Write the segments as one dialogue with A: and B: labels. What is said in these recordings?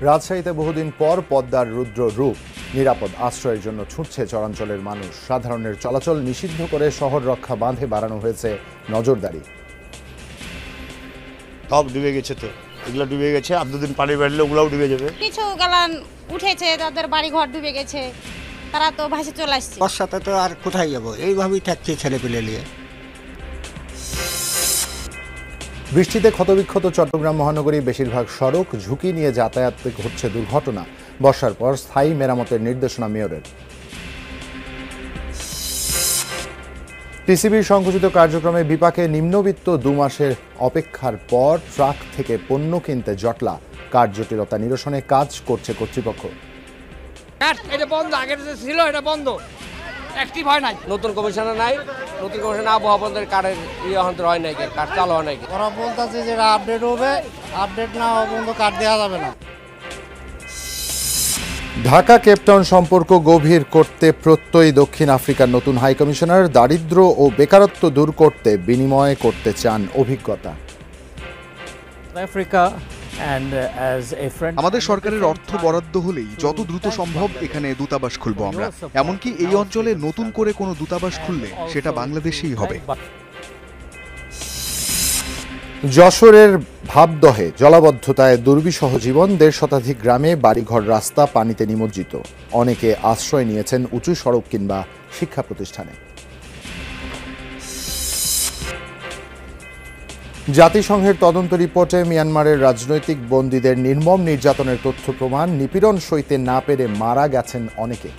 A: রাজশাহীতে বহুদিন পর পদ্মার রুদ্র রূপ। নিরাপদ আশ্রয়ের জন্য ছুটছে চরাঞ্চলের মানুষ। সাধারণের চলাচল নিষিদ্ধ করে শহর রক্ষা বাঁধে বাড়ানো হয়েছে নজরদারি।
B: সব ডুবে গেছে, তো এগুলো ডুবে গেছে, আর দুদিন পানি বাড়লে ওগুলাও ডুবে যাবে।
C: কিছু গালান উঠেছে, তাদের বাড়ি ঘর ডুবে গেছে, তারা তো ভাসে চলে আসছে।
D: বর্ষাতে তো আর কোথায় যাবো, এইভাবেই থাকছে ছেলে পেলে নিয়ে।
A: বৃষ্টিতে ক্ষতবিক্ষত চট্টগ্রাম মহানগরী, বেশিরভাগ সড়ক ঝুঁকি নিয়ে যাতায়াত ঘটছে দুর্ঘটনা। বর্ষার পর স্থায়ী মেরামতের নির্দেশনা মেয়রের। টিসিবির সংকুচিত কার্যক্রমে বিপাকে নিম্নবিত্ত 2 মাসের অপেক্ষার পর ট্রাক থেকে পণ্য কিনতে জটলা। কার্য জটিলতা নিরসনে কাজ করছে কর্তৃপক্ষ।
E: এটা বন্ধ, আগের যে ছিল এটা বন্ধ, অ্যাক্টিভ হয় নাই।
F: নতুন কমিশনার নাই, নতুন কমিশনার আবহাওয়া বন্ধের কার্ডের অন্তর হয় নাই, কার্ড চালু হয় নাই।
G: ওরা বলতেছে যে আপডেট হবে, আপডেট না হওয়া পর্যন্ত কার্ড দেওয়া যাবে না।
A: ঢাকা কেপটাউন সম্পর্ক গভীর করতে প্রত্যয়ী দক্ষিণ আফ্রিকার নতুন হাইকমিশনার। দারিদ্র্য ও বেকারত্ব দূর করতে বিনিময় করতে চান অভিজ্ঞতা।
H: আমাদের সরকারের অর্থ বরাদ্দ হলেই যত দ্রুত সম্ভব এখানে দূতাবাস খুলব আমরা। এমনকি এই অঞ্চলে নতুন করে কোনো দূতাবাস খুললে সেটা বাংলাদেশেই হবে।
A: যশোরের ভাবদহে জলাবদ্ধতায় দুর্বিষহ জীবন। 1.5 শতাধিক গ্রামে বাড়িঘর, রাস্তা পানিতে নিমজ্জিত। অনেকে আশ্রয় নিয়েছেন উঁচু সড়ক কিংবা শিক্ষা প্রতিষ্ঠানে। জাতিসংঘের তদন্ত রিপোর্টে মিয়ানমারের রাজনৈতিক বন্দীদের নির্মম নির্যাতনের তথ্য প্রমাণ। নিপীড়ন সইতে না পেরে মারা গেছেন অনেকে।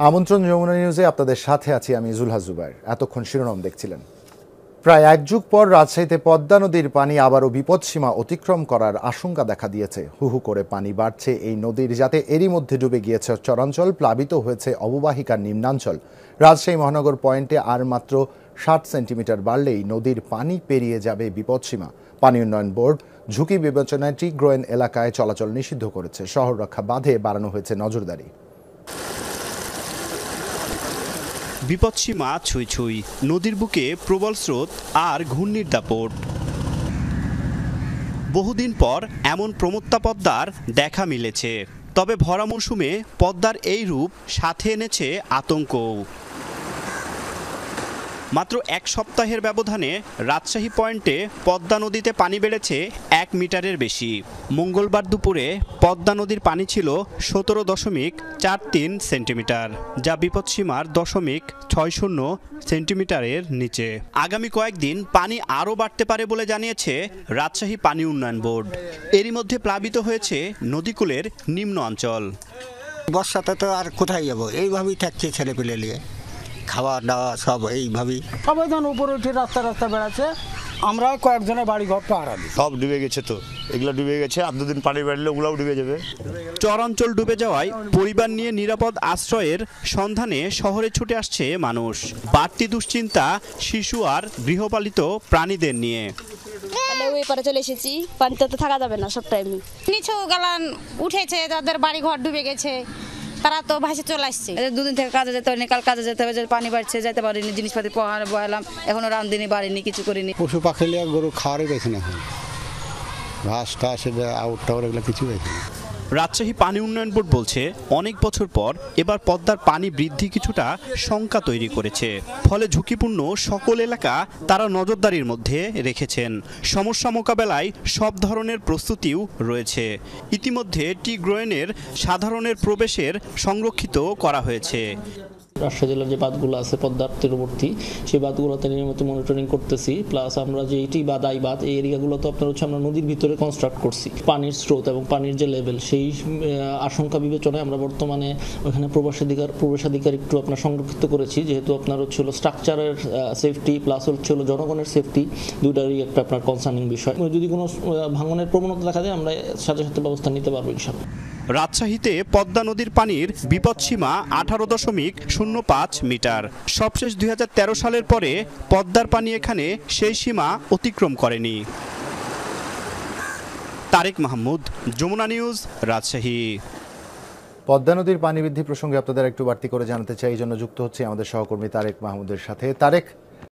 A: আমন্ত্রণ যমুনা নিউজে আপনাদের সাথে আছি আমি জুলহা জুবায়ের। এতক্ষণ শিরোনাম দেখছিলেন। প্রায় 1 যুগ পর রাজশাহীতে পদ্মা নদীর পানি আবারও বিপদসীমা অতিক্রম করার আশঙ্কা দেখা দিয়েছে। হু করে পানি বাড়ছে এই নদীর, যাতে এরই মধ্যে ডুবে গিয়েছে চরাঞ্চল, প্লাবিত হয়েছে অববাহিকার নিম্নাঞ্চল। রাজশাহী মহানগর পয়েন্টে আর মাত্র 60 সেন্টিমিটার বাড়লেই নদীর পানি পেরিয়ে যাবে বিপদসীমা। পানি উন্নয়ন বোর্ড ঝুঁকি বিবেচনায় টি-গ্রোয়েন এলাকায় চলাচল নিষিদ্ধ করেছে। শহর রক্ষা বাঁধে বাড়ানো হয়েছে নজরদারি।
I: বিপদসীমা ছুঁই ছুঁই, নদীর বুকে প্রবল স্রোত আর ঘূর্ণির দাপট। বহুদিন পর এমন প্রমত্তা পদ্মার দেখা মিলেছে। তবে ভরা মৌসুমে পদ্মার এই রূপ সাথে এনেছে আতঙ্কও। মাত্র 1 সপ্তাহের ব্যবধানে রাজশাহী পয়েন্টে পদ্মা নদীতে পানি বেড়েছে 1 মিটারের বেশি। মঙ্গলবার দুপুরে পদ্মা নদীর পানি ছিল 17.43 সেন্টিমিটার, যা বিপদসীমার 0.60 সেন্টিমিটারের নিচে। আগামী কয়েকদিন পানি আরও বাড়তে পারে বলে জানিয়েছে রাজশাহী পানি উন্নয়ন বোর্ড। এরই মধ্যে প্লাবিত হয়েছে নদীকূলের নিম্ন অঞ্চল।
D: বর্ষাতে তো আর কোথায় যাবো, এইভাবেই থাকছে ছেলে পেলে নিয়ে। খাওয়া দাওয়া সব এইভাবেই।
G: সবাই যখন উপরে উঠে রাস্তা বেড়াচ্ছে, আমরা কয়েকজনের বাড়ি ঘর পাহারা দিই।
B: সব ডুবে গেছে, তো এগুলো ডুবে গেছে, আর দুদিন পানি বাড়লে ওগুলাও ডুবে যাবে।
I: চরাঞ্চল ডুবে যাওয়ায় পরিবার নিয়ে নিরাপদ আশ্রয়ের সন্ধানে শহরে ছুটে আসছে মানুষ। বাড়তি দুশ্চিন্তা শিশু আর গৃহপালিত প্রাণীদের নিয়ে।
C: ওই পারে চলে এসেছি, পানিতে তো থাকা যাবে না সব টাইমে। কিছু গালান উঠেছে, তাদের বাড়ি ঘর ডুবে গেছে, তারা তো ভাসে চলে আসছে।
J: 2 দিন থেকে কাজে যেতে হয়নি, কাল কাজে যেতে হবে, পানি বাড়ছে, যেতে পারিনি, জিনিসপাতি পোহারে বয়ালাম, এখনো রামদিনই বাড়িনি, কিছু করিনি।
G: পশু পাখি লিয়ে গরু খাওয়ারই পেয়েছে না, এখন ঘাস টাস আউট টাওয়ার এগুলো কিছু পেয়েছে না।
I: রাজশাহী পানি উন্নয়ন বোর্ড বলছে, অনেক বছর পর এবার পদ্মার পানি বৃদ্ধি কিছুটা শঙ্কা তৈরি করেছে। ফলে ঝুঁকিপূর্ণ সকল এলাকা তারা নজরদারির মধ্যে রেখেছেন। সমস্যা মোকাবেলায় সব ধরনের প্রস্তুতিও রয়েছে। ইতিমধ্যে টি-গ্রোয়েনের সাধারণের প্রবেশের সংরক্ষিত করা হয়েছে।
K: রাজশাহী জেলার যে বাঁধগুলো আছে পদ্মার তীরবর্তী, সেই বাঁধগুলোতে নিয়মিত মনিটরিং করতেছি। প্লাস আমরা যে এটি বাঁধ আই বাঁধ এই এরিয়াগুলো তো আপনার হচ্ছে আমরা নদীর ভিতরে কনস্ট্রাক্ট করছি। পানির স্রোত এবং পানির যে লেভেল, সেই আশঙ্কা বিবেচনায় আমরা বর্তমানে ওখানে প্রবেশাধিকার একটু আপনার সংরক্ষিত করেছি, যেহেতু আপনার হচ্ছিল স্ট্রাকচারের সেফটি প্লাস হচ্ছিল জনগণের সেফটি, দুইটারই একটা আপনার কনসার্নিং বিষয়। যদি কোনো ভাঙনের প্রবণতা দেখা যায় আমরা সাথে সাথে ব্যবস্থা নিতে পারবো ইনশাআল্লাহ।
I: রাজশাহীতে পদ্মা নদীর পানির বিপদসীমা 18.0 0.05 মিটার। সবশেষ 2013 সালের পরে পদ্মার পানি এখানে সেই সীমা অতিক্রম করেনি। তারেক মাহমুদ, যমুনা নিউজ, রাজশাহী।
A: পদ্মা নদীর পানি বৃদ্ধি প্রসঙ্গে আপনাদের একটু বাড়তি করে জানাতে চাই, এই জন্য যুক্ত হচ্ছে আমাদের সহকর্মী তারেক মাহমুদের সাথে। তারেক,